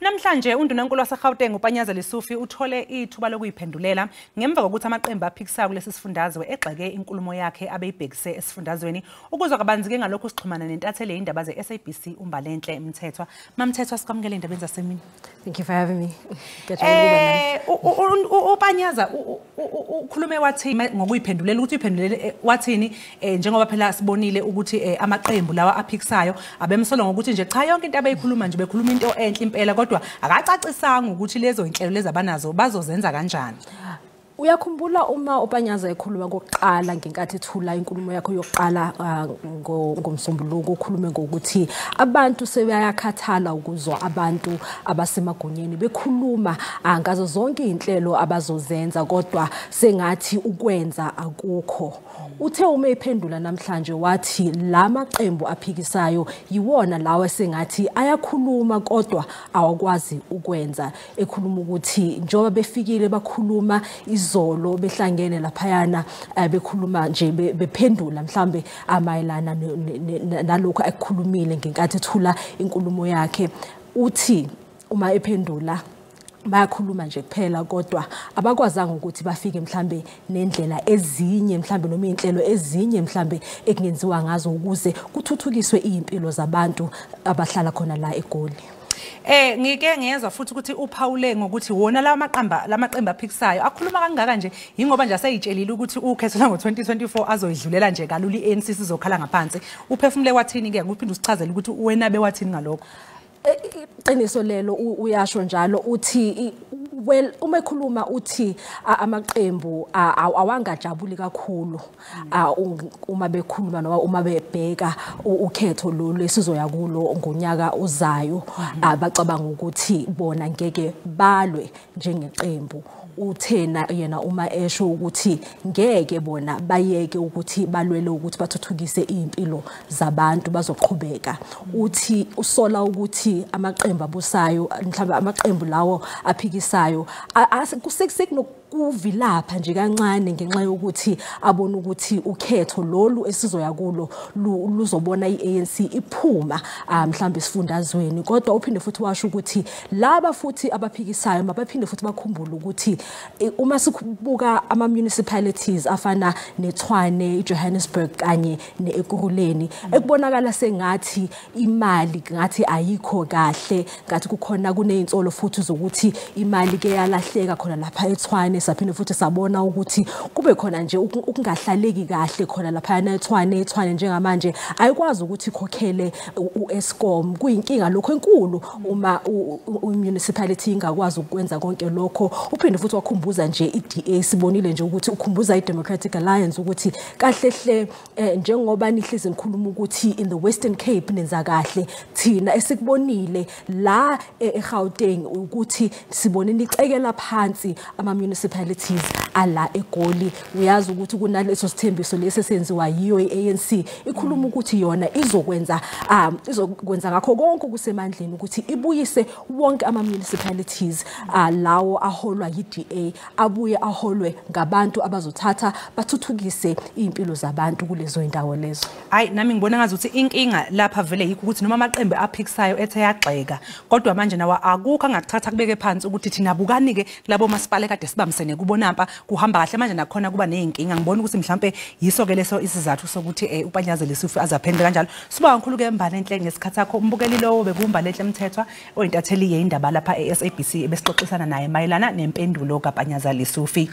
Namhlanje Undunankulu wase-Gauteng UPanyaza Lesufi uthole ithuba lokuyiphendulela ngemuva kokuthi amaqembu aphikisayo kulesi sifundazwe egxeke inkulumo yakhe abeyibhekise esifundazweni ukuzwa kabanzi-ke ngalokho sixhumana nentatheli yezindaba ze-SABC uMbalenhle Mthethwa. Mamthethwa, sikwamukele endabeni zasemini. Thank you for having me. UPanyaza ukhulume wathini ngokuyiphendulela ukuthi uyiphendulele wathini njengoba phela sibonile ukuthi amaqembu lawa aphikisayo abemsolo ngokuthi nje cha yonke into abeyikhuluma nje bekhuluma into enhle impela kodwa akacacisanga ukuthi lezo inhlelo lezi abanazo bazozenza kanjani. Uyakhumbula uma uPanyaza ekhuluma kokuqala ngenkathi ethula inkulumo yakho yokuqala ngomsombuluko ukhulume ngokuthi abantu sebeyakhathala ukuzwa abantu abasemagonyeni bekhuluma ngazo zonke inhlelo abazozenza kodwa sengathi ukwenza akukho. Uthe uma ephendula namhlanje wathi la maqembu aphikisayo yiwona lawa sengathi ayakhuluma kodwa awakwazi ukwenza, ekhuluma ukuthi njoba befikile bakhuluma izolo behlangene laphayana bekhuluma nje bephendula mhlambe amayelana nalokho akukhulumile ngenkathi ethula inkulumo yakhe. Uthi uma ephendula bayakhuluma nje kuphela kodwa abakwazanga ukuthi bafike mhlambe nendlela ezinye mhlambe noma inhlelo ezinye mhlambe ekungenziwa ngazo ukuze kuthuthukiswe impilo zabantu abahlala khona la eGoli. Ngike ngiyezwa futhi ukuthi uPaule ngokuthi wona lamaqembu aphikisayo akhuluma kangaka nje ingoba nje aseyitshelile ukuthi ukhetho ngo2024 azoyidlulela nje kalula iANC sizokhala ngaphansi. Uphefumule wathini ke ukuphinde usichazele ukuthi wena bewathini ngalokho? Qiniso lelo uyasho njalo uthi uma ekhuluma uthi amaqembu awangajabuli kakhulu uma bekhuluma noma uma bebheka ukhetho lo lesizoya kulo ngonyaka uzayo bacabanga ukuthi bona ngeke balwe njengeqembu. Uthena yena uma esho ukuthi ngeke bona bayeke ukuthi balwele ukuthi bathuthukise impilo zabantu bazoqhubeka. Uthi usola ukuthi amaqembu abusayo mhlawumbe amaqembu lawo aphikisayo kuvilapha nje kancane ngenxa yokuthi abona ukuthi ukhetho lolu esizoya kulo luzobona iANC iphuma mhlawumbe isifundazweni, kodwa uphinde futhi washo ukuthi laba futhi abaphikisayo mabaphinde futhi bakhumbule ukuthi uma sibuka ama municipalities afana neTshwane, iJohannesburg kanye neEkurhuleni ekubonakala sengathi imali ngathi ayikho kahle, ngathi kukhona kuneyintsolo futhi zokuthi imali ke yalahleka khona lapha eTshwane. Saphinde futhi sabona ukuthi kube khona nje ukungahlaleki kahle khona lapha eTshwane njengamanje ayikwazi ukuthi ikhokhele uEskom. Kuyinkinga lokho enkulu uma municipality ingakwazi ukwenza konke lokho. Uphinde futhi wakhumbuza nje iDA, sibonile nje ukuthi ukhumbuza iDemocratic Alliance ukuthi kahlehle njengoba nihlezi nikhuluma ukuthi in the Western Cape nenza kahle, thina esikubonile la eGauteng ukuthi sibone nicekela phansi ama municipalities ala eGoli. Uyazi ukuthi kunaleso sithembiso lesi senziwa yiyo iANC ikhuluma ukuthi yona izokwenza ngakho konke kusemandleni ukuthi ibuyise wonke ama municipalities lawo aholwa yiDA abuye aholwe ngabantu abazothatha bathuthukise impilo zabantu kulezo indawo lezo. Hayi nami ngibona ngazi ukuthi inkinga lapha vele yikho ukuthi noma amaqembu aphikisayo ethe yagxeka kodwa manje nawa akukho angakuthatha kubeke phansi ukuthi thina bukani ke labo masipale kade sibambisene kubonapha kuhamba kahle manje nakhona kuba nezinkinga. Ngibona ukuthi mhlambe yiso ke leso isizathu sokuthi uPanyaza Lesufi azaphendula kanjalo. Sibonga kakhulu ke Mbalenhle ngesikhathi sakho. Umbukeli lowo bekuMbalenhle Mthethwa oyintatheli yezindaba lapha eSABC ebesixoxisana naye mayelana nempendulo kaPanyaza Lesufi.